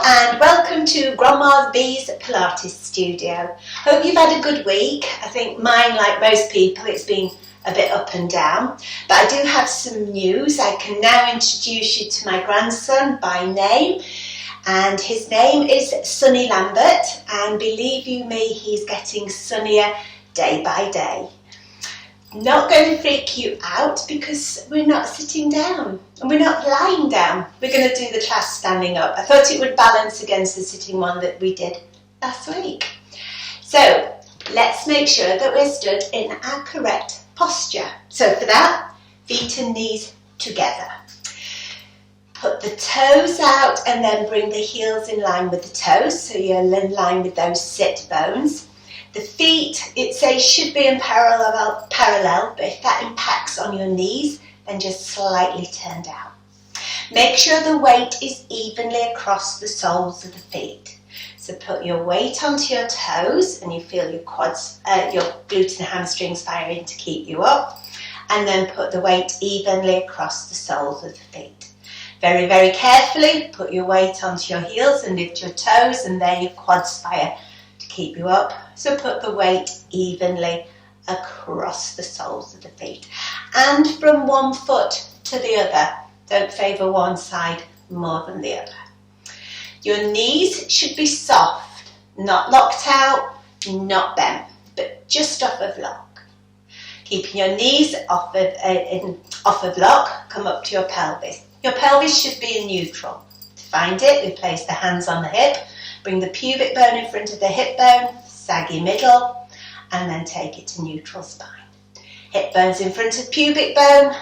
and welcome to Grandma's Bees Pilates Studio. Hope you've had a good week. I think mine, like most people, it's been a bit up and down. But I do have some news. I can now introduce you to my grandson by name. And his name is Sonny Lambert. And believe you me, he's getting sunnier day by day. Not going to freak you out because we're not sitting down and we're not lying down. We're going to do the class standing up. I thought it would balance against the sitting one that we did last week. So let's make sure that we're stood in our correct posture. So for that, feet and knees together. Put the toes out and then bring the heels in line with the toes, so you're in line with those sit bones. The feet, it says, should be in parallel, but if that impacts on your knees, then just slightly turn down. Make sure the weight is evenly across the soles of the feet. So put your weight onto your toes and you feel your quads, your glutes and hamstrings firing to keep you up. And then put the weight evenly across the soles of the feet. Very, very carefully put your weight onto your heels and lift your toes, and there your quads fire to keep you up. So put the weight evenly across the soles of the feet. And from one foot to the other. Don't favour one side more than the other. Your knees should be soft, not locked out, not bent, but just off of lock. Keeping your knees off of lock, come up to your pelvis. Your pelvis should be in neutral. To find it, we place the hands on the hip, bring the pubic bone in front of the hip bone, saggy middle, and then take it to neutral spine. Hip bone's in front of pubic bone,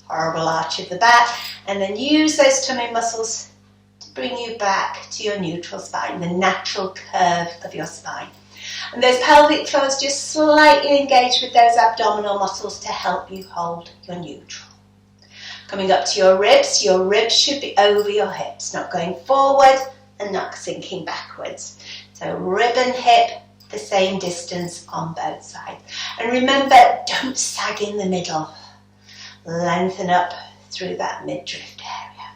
horrible arch of the back, and then use those tummy muscles to bring you back to your neutral spine, the natural curve of your spine. And those pelvic floors just slightly engage with those abdominal muscles to help you hold your neutral. Coming up to your ribs should be over your hips, not going forward and not sinking backwards. So rib and hip, the same distance on both sides. And remember, don't sag in the middle. Lengthen up through that midriff area.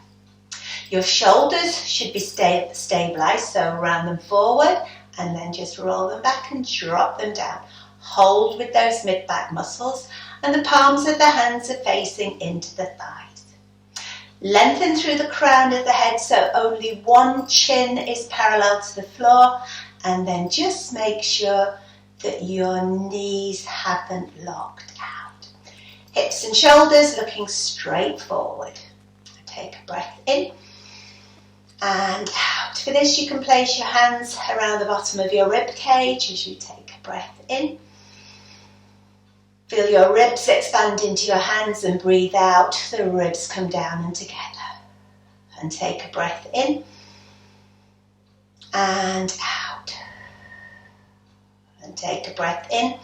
Your shoulders should be stabilized, so round them forward and then just roll them back and drop them down. Hold with those mid-back muscles, and the palms of the hands are facing into the thighs. Lengthen through the crown of the head so only one chin is parallel to the floor, and then just make sure that your knees haven't locked out. Hips and shoulders looking straight forward. Take a breath in and out. For this, you can place your hands around the bottom of your rib cage as you take a breath in. Feel your ribs expand into your hands and breathe out. The ribs come down and together. And take a breath in and out. And take a breath in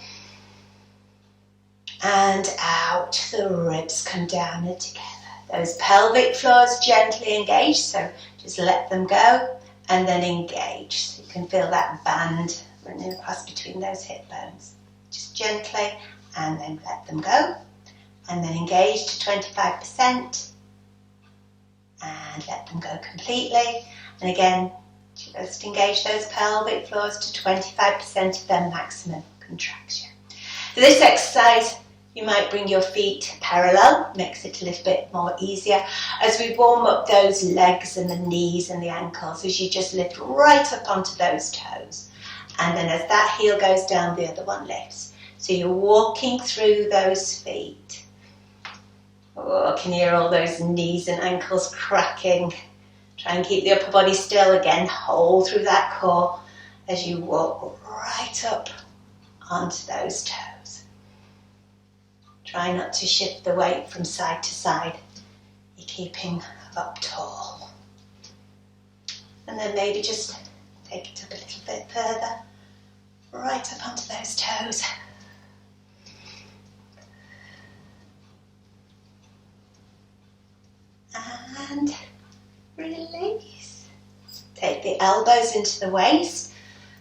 and out. The ribs come down and together. Those pelvic floors gently engage, so just let them go and then engage. So you can feel that band running across between those hip bones. Just gently and then let them go. And then engage to 25% and let them go completely. And again, just engage those pelvic floors to 25% of their maximum contraction. For this exercise, you might bring your feet parallel, makes it a little bit more easier as we warm up those legs and the knees and the ankles, as you just lift right up onto those toes. And then as that heel goes down, the other one lifts. So you're walking through those feet. Oh, I can hear all those knees and ankles cracking. Try and keep the upper body still again. Hold through that core as you walk right up onto those toes. Try not to shift the weight from side to side. You're keeping up tall. And then maybe just take it up a little bit further. Right up onto those toes. And release. Take the elbows into the waist,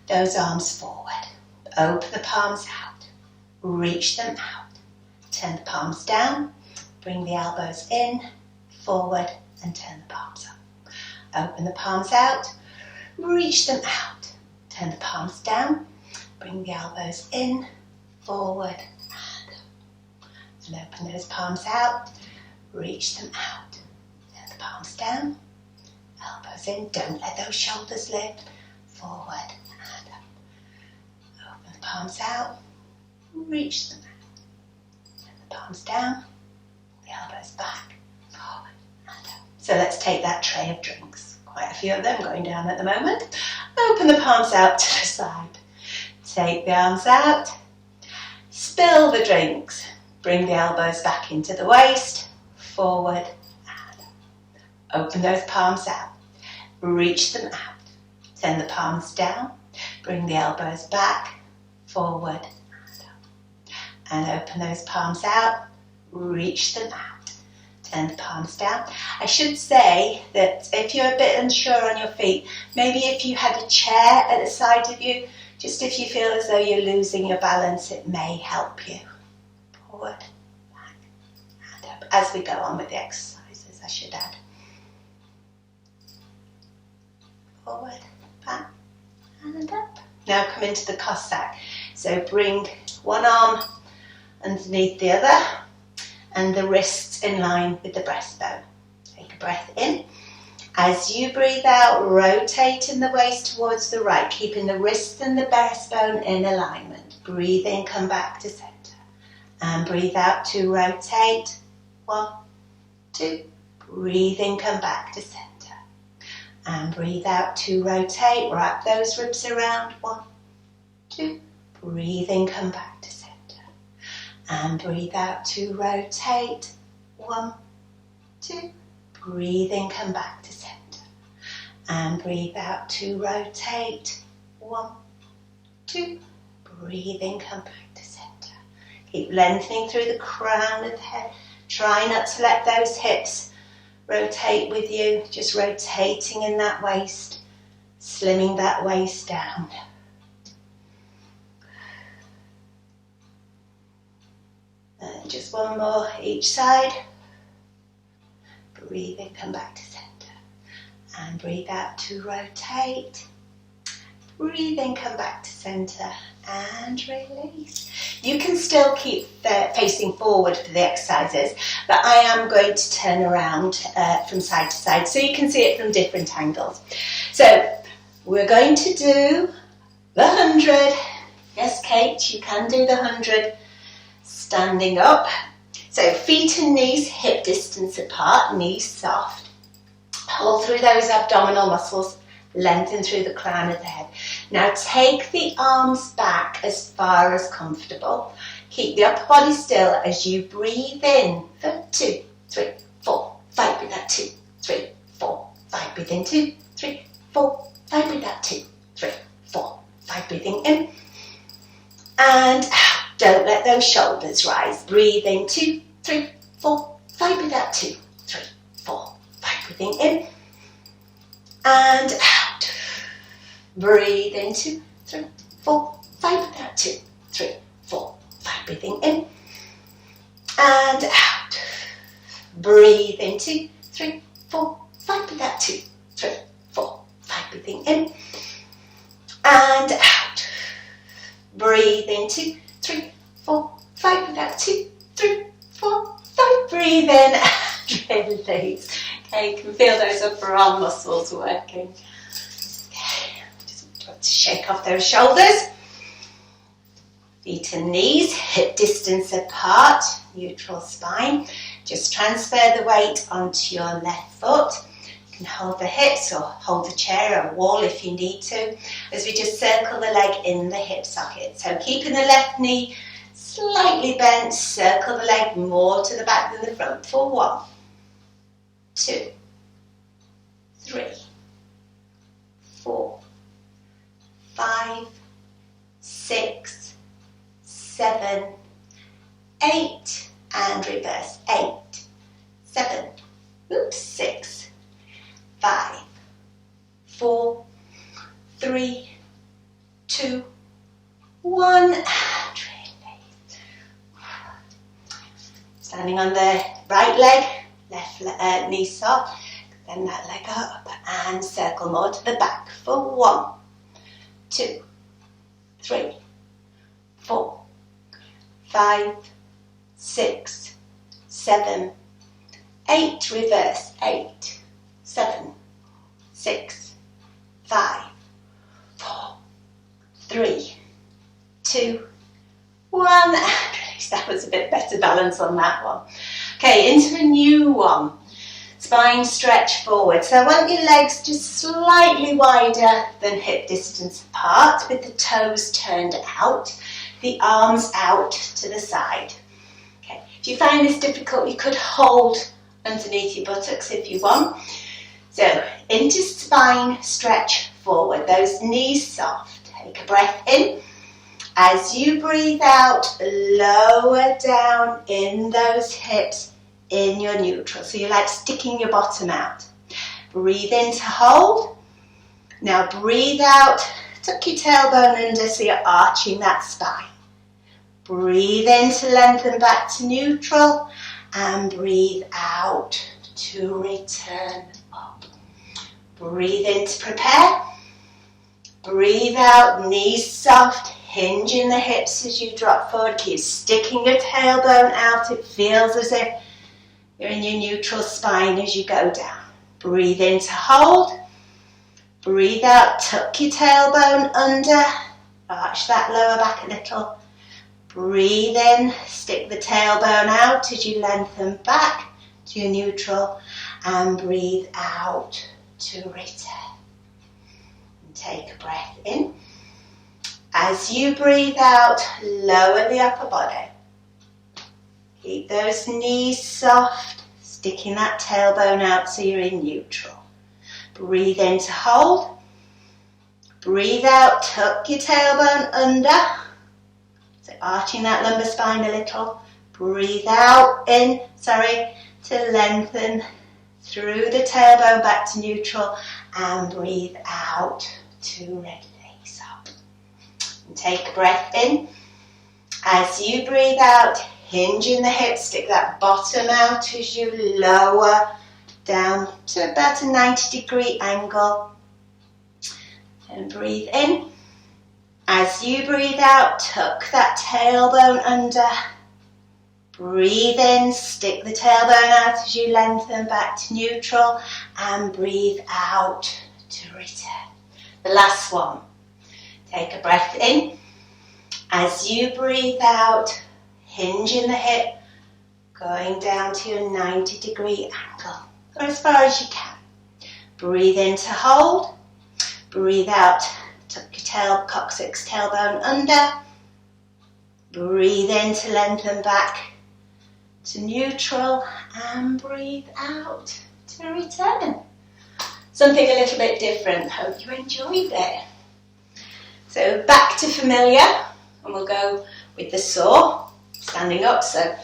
those arms forward. Open the palms out, reach them out. Turn the palms down, bring the elbows in, forward, and turn the palms up. Open the palms out, reach them out. Turn the palms down, bring the elbows in, forward and up. And open those palms out, reach them out. Turn the palms down, elbows in, don't let those shoulders lift, forward and up. Open the palms out, reach them out. Turn the palms down, the elbows back, forward and up. So let's take that tray of drinks. Quite a few of them going down at the moment. Open the palms out to the side. Take the arms out. Spill the drinks. Bring the elbows back into the waist. Forward and up. Open those palms out. Reach them out. Send the palms down. Bring the elbows back. Forward and up. And open those palms out. Reach them out. Turn the palms down. I should say that if you're a bit unsure on your feet, maybe if you had a chair at the side of you, just if you feel as though you're losing your balance, it may help you. Forward, back, and up. As we go on with the exercises, I should add. Forward, back, and up. Now come into the Cossack. So bring one arm underneath the other, and the wrists in line with the breastbone. Take a breath in. As you breathe out, rotating the waist towards the right, keeping the wrists and the breastbone in alignment. Breathe in, come back to center. And breathe out to rotate. 1, 2. Breathe in, come back to center. And breathe out to rotate. Wrap those ribs around. 1, 2. Breathe in, come back to center. And breathe out to rotate. 1, 2. Breathe in, come back to center. And breathe out to rotate. 1, 2. Breathe in, come back to center. Keep lengthening through the crown of the head. Try not to let those hips rotate with you. Just rotating in that waist. Slimming that waist down. And just one more each side. Breathe in, come back to center. And breathe out to rotate. Breathe in, come back to center. And release. You can still keep facing forward for the exercises, but I am going to turn around from side to side so you can see it from different angles. So we're going to do the 100. Yes, Kate, you can do the 100. Standing up. So feet and knees hip distance apart, knees soft. Hold through those abdominal muscles, lengthen through the crown of the head. Now take the arms back as far as comfortable. Keep the upper body still as you breathe in for 2, 3, 4, 5 with that 2, 3, 4, 5. Breathe in 2, 3, 4, 5 with that 2, 3, 4, 5. Breathing in and out. Don't let those shoulders rise. Breathe in 2, 3, 4, 5 with that 2, 3, 4, 5. Breathing in and out. Breathe in 2, 3, 4, 5 with that 2, 3, 4, 5. Breathing in and out. Breathe in 2, 3, 4, 5 with that 2, 3, 4, 5. Breathing in and out. Breathe in 2, 3, 4, 5 with that 2, 3, 4, 5. Breathe in and release. Okay, you can feel those upper arm muscles working. Okay, just want to shake off those shoulders. Feet and knees hip distance apart, neutral spine. Just transfer the weight onto your left foot. You can hold the hips or hold a chair or a wall if you need to, as we just circle the leg in the hip socket. So keeping the left knee slightly bent, circle the leg more to the back than the front for 1, 2, 3, 4, 5, 6, 7, 8, and reverse. 8, 7, 6, 5, 4, 3, 2, 1, and release. Standing on the right leg, left knee soft, extend that leg up and circle more to the back for 1, 2, 3, 4, 5, 6, 7, 8, reverse, 8, 7, 6, 5, 4, 3, 2, 1, and release. That was a bit better balance on that one. Okay, into a new one. Spine stretch forward. So I want your legs just slightly wider than hip distance apart, with the toes turned out, the arms out to the side. Okay, if you find this difficult, you could hold underneath your buttocks if you want. So into spine stretch forward, those knees soft. Take a breath in. As you breathe out, lower down in those hips in your neutral. So you're like sticking your bottom out. Breathe in to hold. Now breathe out, tuck your tailbone under so you're arching that spine. Breathe in to lengthen back to neutral and breathe out to return up. Breathe in to prepare. Breathe out, knees soft, hinging the hips as you drop forward. Keep sticking your tailbone out. It feels as if you're in your neutral spine as you go down. Breathe in to hold. Breathe out, tuck your tailbone under. Arch that lower back a little. Breathe in, stick the tailbone out as you lengthen back to your neutral. And breathe out to return. And take a breath in. As you breathe out, lower the upper body. Keep those knees soft, sticking that tailbone out so you're in neutral. Breathe in to hold. Breathe out, tuck your tailbone under. So arching that lumbar spine a little. Breathe out in, to lengthen through the tailbone back to neutral. And breathe out to release up. And take a breath in. As you breathe out, hinge in the hips, stick that bottom out as you lower down to about a 90-degree angle. And breathe in. As you breathe out, tuck that tailbone under. Breathe in, stick the tailbone out as you lengthen back to neutral. And breathe out to return. The last one. Take a breath in. As you breathe out, hinge in the hip, going down to your 90-degree angle, or as far as you can. Breathe in to hold. Breathe out, tuck your coccyx tailbone under. Breathe in to lengthen back to neutral, and breathe out to return. Something a little bit different. Hope you enjoyed it. So back to familiar, and we'll go with the saw. Standing up, so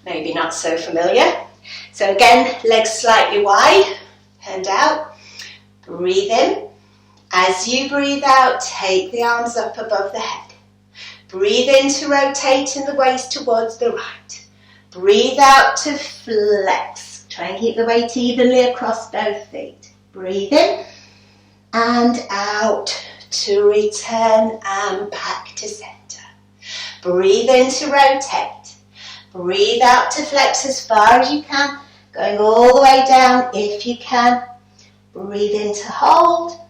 maybe not so familiar. So again, legs slightly wide, turned out. Breathe in. As you breathe out, take the arms up above the head. Breathe in to rotate in the waist towards the right. Breathe out to flex. Try and keep the weight evenly across both feet. Breathe in and out to return and back to center. Breathe in to rotate. Breathe out to flex as far as you can, going all the way down if you can. Breathe in to hold.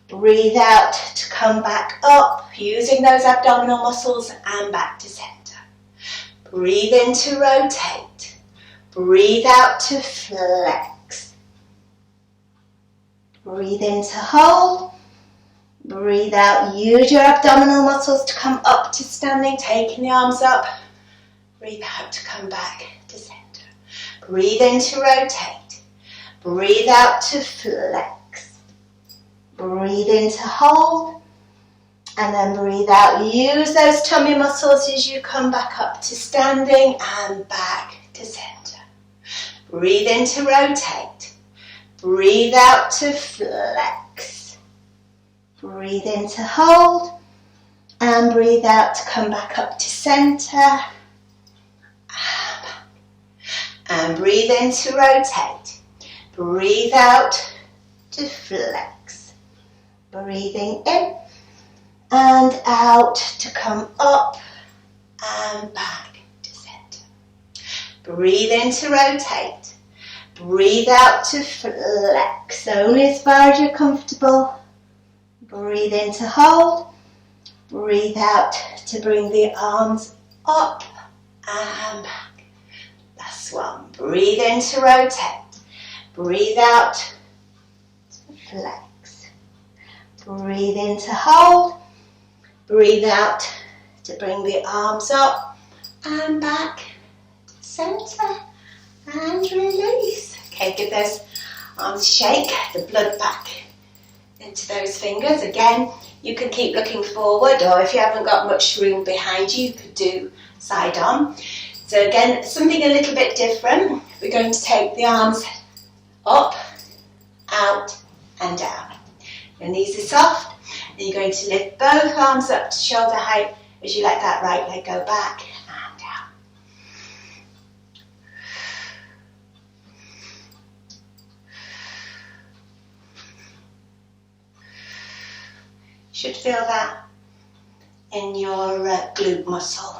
Breathe out to come back up, using those abdominal muscles, and back to center. Breathe in to rotate. Breathe out to flex. Breathe in to hold. Breathe out, use your abdominal muscles to come up to standing, taking the arms up. Breathe out to come back to center. Breathe in to rotate. Breathe out to flex. Breathe in to hold. And then breathe out. Use those tummy muscles as you come back up to standing and back to center. Breathe in to rotate. Breathe out to flex. Breathe in to hold. And breathe out to come back up to center. And breathe in to rotate. Breathe out to flex. Breathing in and out to come up and back to center. Breathe in to rotate. Breathe out to flex, only as far as you're comfortable. Breathe in to hold. Breathe out to bring the arms up and back. Last one. Breathe in to rotate. Breathe out to flex. Breathe in to hold. Breathe out to bring the arms up and back to center. And release. Okay, give those arms a shake, the blood back into those fingers. Again, you can keep looking forward, or if you haven't got much room behind you, you could do side on. So again, something a little bit different. We're going to take the arms up, out and down. Your knees are soft, and you're going to lift both arms up to shoulder height as you let that right leg go back and down. Should feel that in your glute muscle.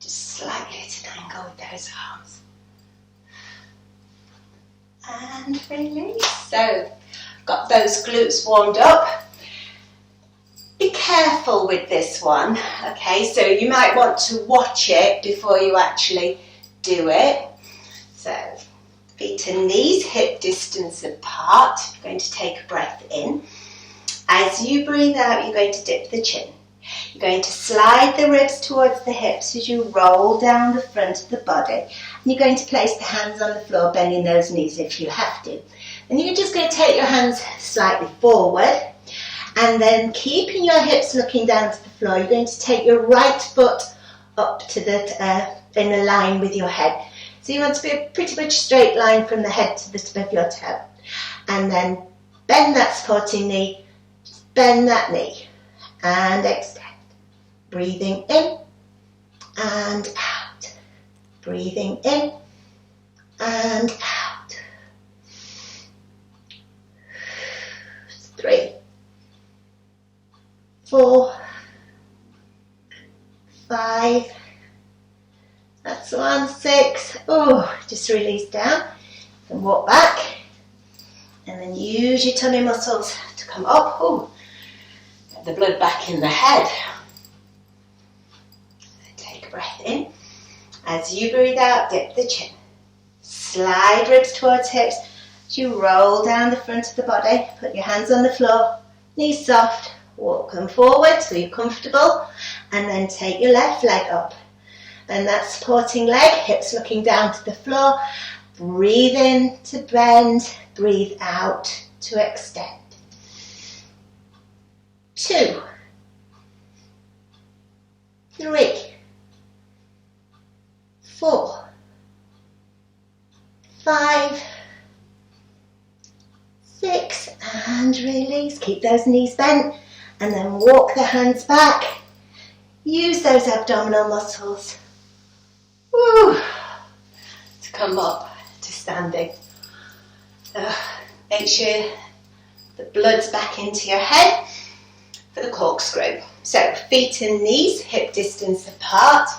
Slightly at an angle with those arms. And release. So, got those glutes warmed up. Be careful with this one, okay? So you might want to watch it before you actually do it. So, feet and knees hip distance apart. You're going to take a breath in. As you breathe out, you're going to dip the chin. You're going to slide the ribs towards the hips as you roll down the front of the body. And you're going to place the hands on the floor, bending those knees if you have to. And you're just going to take your hands slightly forward. And then keeping your hips looking down to the floor, you're going to take your right foot up to the in a line with your head. So you want to be a pretty much straight line from the head to the tip of your toe. And then bend that supporting knee. Just bend that knee. And extend. Breathing in and out. Breathing in and out. 3, 4, 5. That's 1, 6. Oh, just release down and walk back. And then use your tummy muscles to come up. Oh. The blood back in the head. Take a breath in. As you breathe out, dip the chin. Slide ribs towards hips. As you roll down the front of the body, put your hands on the floor, knees soft, walk them forward so you're comfortable, and then take your left leg up. And that supporting leg, hips looking down to the floor. Breathe in to bend, breathe out to extend. 2, 3, 4, 5, 6, and release. Keep those knees bent and then walk the hands back. Use those abdominal muscles. Woo, to come up to standing. Make sure the blood's back into your head. For the corkscrew. So feet and knees hip distance apart.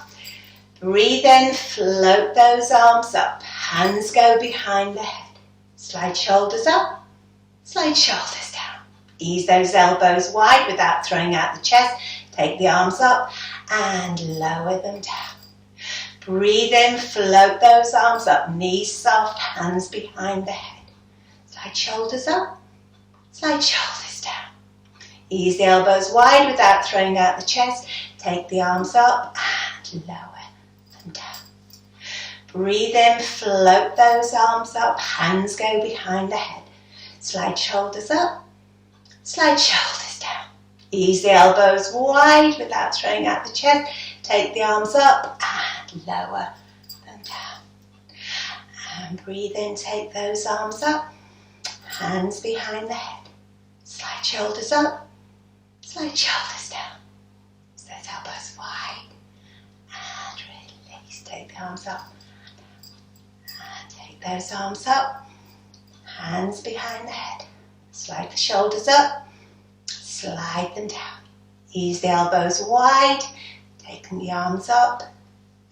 Breathe in, float those arms up. Hands go behind the head. Slide shoulders up, slide shoulders down. Ease those elbows wide without throwing out the chest. Take the arms up and lower them down. Breathe in, float those arms up. Knees soft, hands behind the head. Slide shoulders up, slide shoulders down. Ease the elbows wide without throwing out the chest. Take the arms up and lower them down. Breathe in, float those arms up. Hands go behind the head. Slide shoulders up, slide shoulders down. Ease the elbows wide without throwing out the chest. Take the arms up and lower them down. And breathe in, take those arms up, hands behind the head. Slide shoulders up, slide shoulders down. Set elbows wide and release. Take the arms up and take those arms up, hands behind the head. Slide the shoulders up, slide them down. Ease the elbows wide, taking the arms up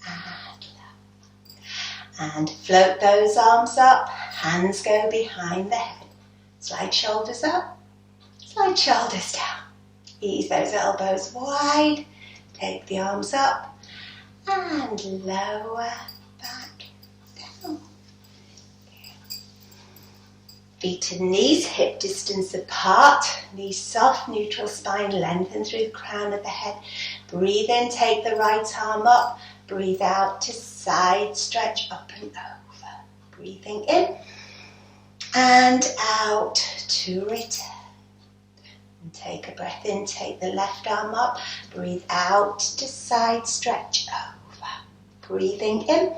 and low. And float those arms up, hands go behind the head. Slide shoulders up, slide shoulders down. Ease those elbows wide, take the arms up and lower back down. Feet and knees hip distance apart, knees soft, neutral spine, lengthen through the crown of the head. Breathe in, take the right arm up, breathe out to side stretch up and over. Breathing in and out to return. And take a breath in, take the left arm up, breathe out to side stretch over. Breathing in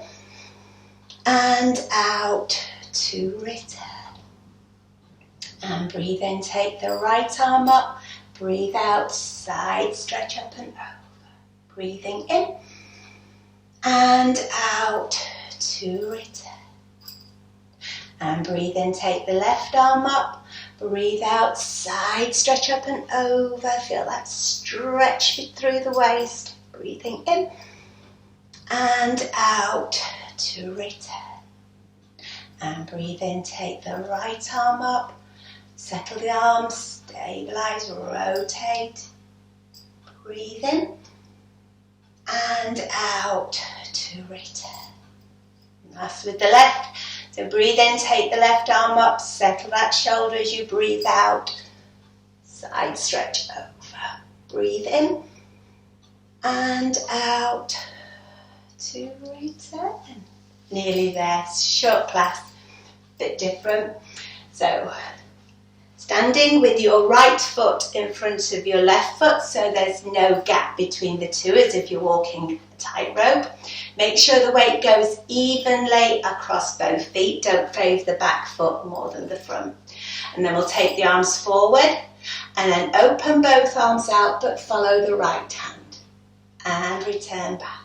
and out to return. And breathe in, take the right arm up, breathe out, side stretch up and over. Breathing in and out to return. And breathe in, take the left arm up, breathe out, side stretch up and over. Feel that stretch through the waist. Breathing in and out to return. And breathe in, take the right arm up, settle the arms, stabilize, rotate. Breathe in and out to return. And that's with the left. So breathe in, take the left arm up, settle that shoulder as you breathe out. Side stretch over. Breathe in and out to return. Nearly there. Short class, bit different. So standing with your right foot in front of your left foot so there's no gap between the two as if you're walking a tightrope. Make sure the weight goes evenly across both feet. Don't favour the back foot more than the front. And then we'll take the arms forward and then open both arms out but follow the right hand. And return back.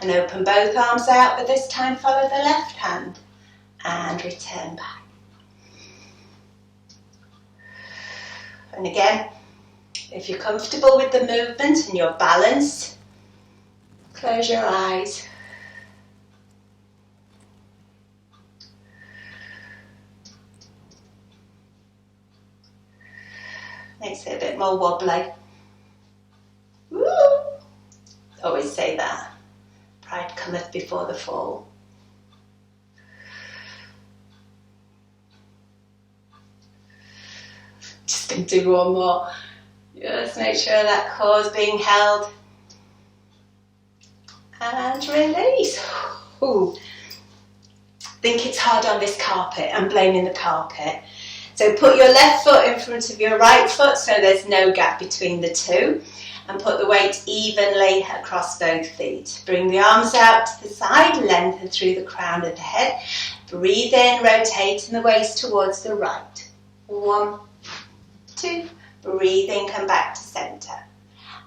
And open both arms out but this time follow the left hand. And return back. And again, if you're comfortable with the movement and your balance, close your eyes. Makes it a bit more wobbly. Woo! Always say that. Pride cometh before the fall. Just going to do one more. Just make sure that core is being held. And release. Ooh. Think it's hard on this carpet. I'm blaming the carpet. So put your left foot in front of your right foot so there's no gap between the two. And put the weight evenly across both feet. Bring the arms out to the side, lengthen through the crown of the head. Breathe in, rotating the waist towards the right. 1, 2, breathe in, come back to centre.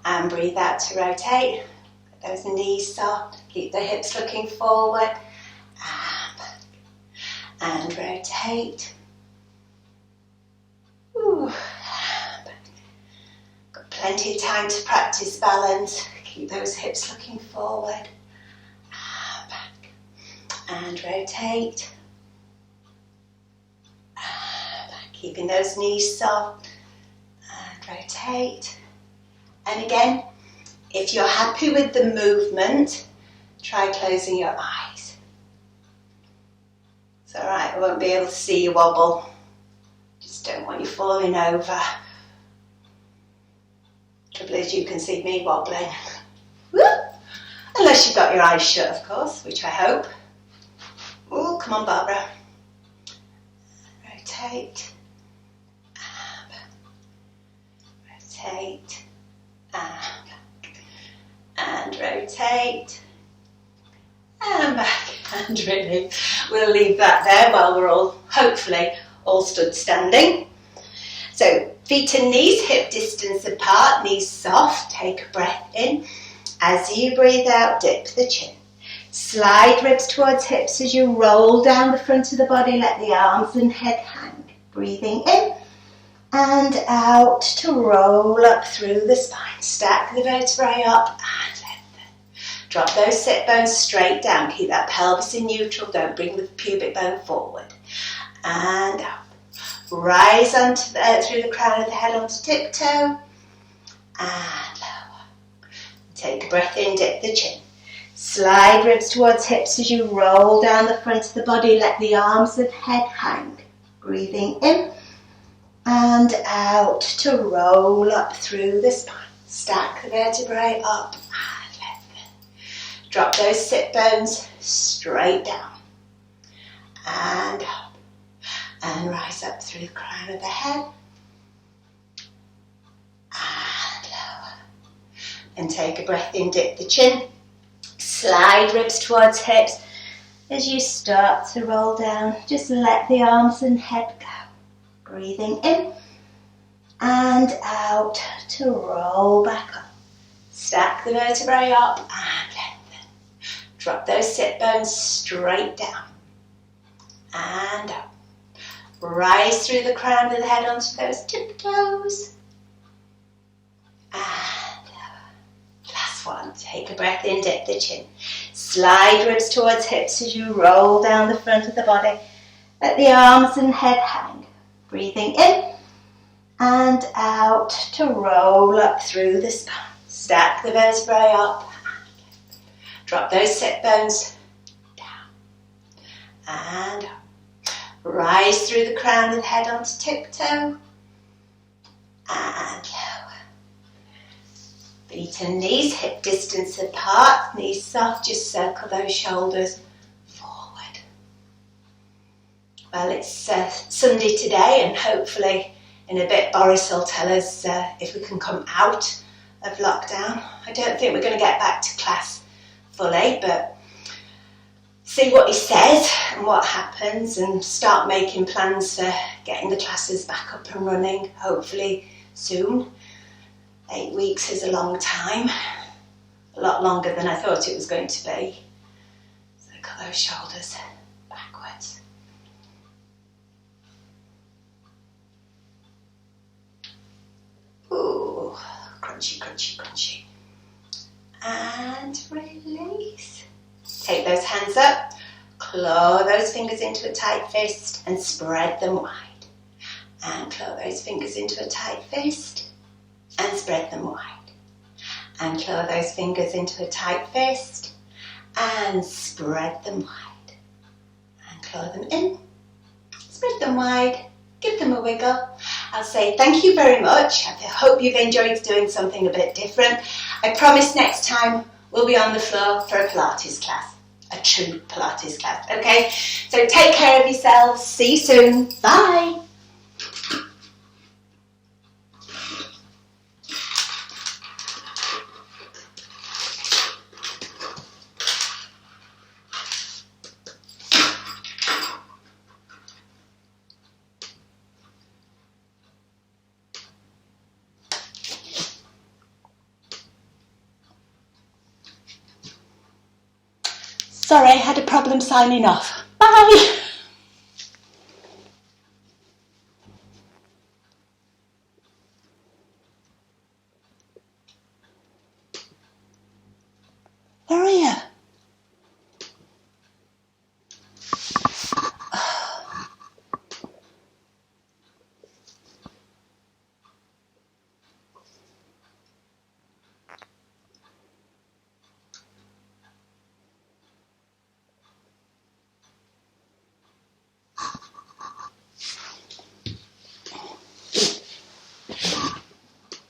And breathe out to rotate. Get those knees soft, keep the hips looking forward. And back. And rotate. Ooh. Got plenty of time to practice balance. Keep those hips looking forward. And back. And rotate. And back. Keeping those knees soft. Rotate. And again, if you're happy with the movement, try closing your eyes. It's alright, I won't be able to see you wobble. Just don't want you falling over. Trouble is you can see me wobbling. Woo! Unless you've got your eyes shut, of course, which I hope. Oh, come on, Barbara. Rotate. Rotate and and rotate and back and release. We'll leave that there while we're all, hopefully, all stood standing. So feet and knees hip distance apart, knees soft, take a breath in. As you breathe out, dip the chin. Slide ribs towards hips as you roll down the front of the body, let the arms and head hang. Breathing in and out to roll up through the spine. Stack the vertebrae up and lengthen. Drop those sit bones straight down. Keep that pelvis in neutral. Don't bring the pubic bone forward. And up. Rise onto through the crown of the head onto tiptoe. And lower. Take a breath in, dip the chin. Slide ribs towards hips as you roll down the front of the body. Let the arms and head hang. Breathing in and out to roll up through the spine. Stack the vertebrae up and lengthen. Drop those sit bones straight down and up and rise up through the crown of the head and lower. And take a breath in, dip the chin. Slide ribs towards hips. As you start to roll down, just let the arms and head go. Breathing in and out to roll back up. Stack the vertebrae up and lengthen. Drop those sit bones straight down and up. Rise through the crown of the head onto those tiptoes. And last one. Take a breath in, dip the chin. Slide ribs towards hips as you roll down the front of the body. Let the arms and head hang. Breathing in and out to roll up through the spine. Stack the vertebrae up. Drop those sit bones down and up. Rise through the crown of the head onto tiptoe and lower. Feet and knees hip distance apart, knees soft, just circle those shoulders forward. Well, it's Sunday today, and hopefully in a bit Boris will tell us if we can come out of lockdown. I don't think we're going to get back to class fully, but see what he says and what happens and start making plans for getting the classes back up and running, hopefully soon. 8 weeks is a long time, a lot longer than I thought it was going to be. Circle those shoulders backwards. Ooh, crunchy, crunchy, crunchy. And release. Take those hands up, claw those fingers into a tight fist and spread them wide. And claw those fingers into a tight fist and spread them wide. And claw those fingers into a tight fist and spread them wide. And claw them in, spread them wide, give them a wiggle. I'll say thank you very much. I hope you've enjoyed doing something a bit different. I promise next time we'll be on the floor for a Pilates class, a true Pilates class, okay? So take care of yourselves. See you soon. Bye. Sorry, I had a problem signing off. Bye!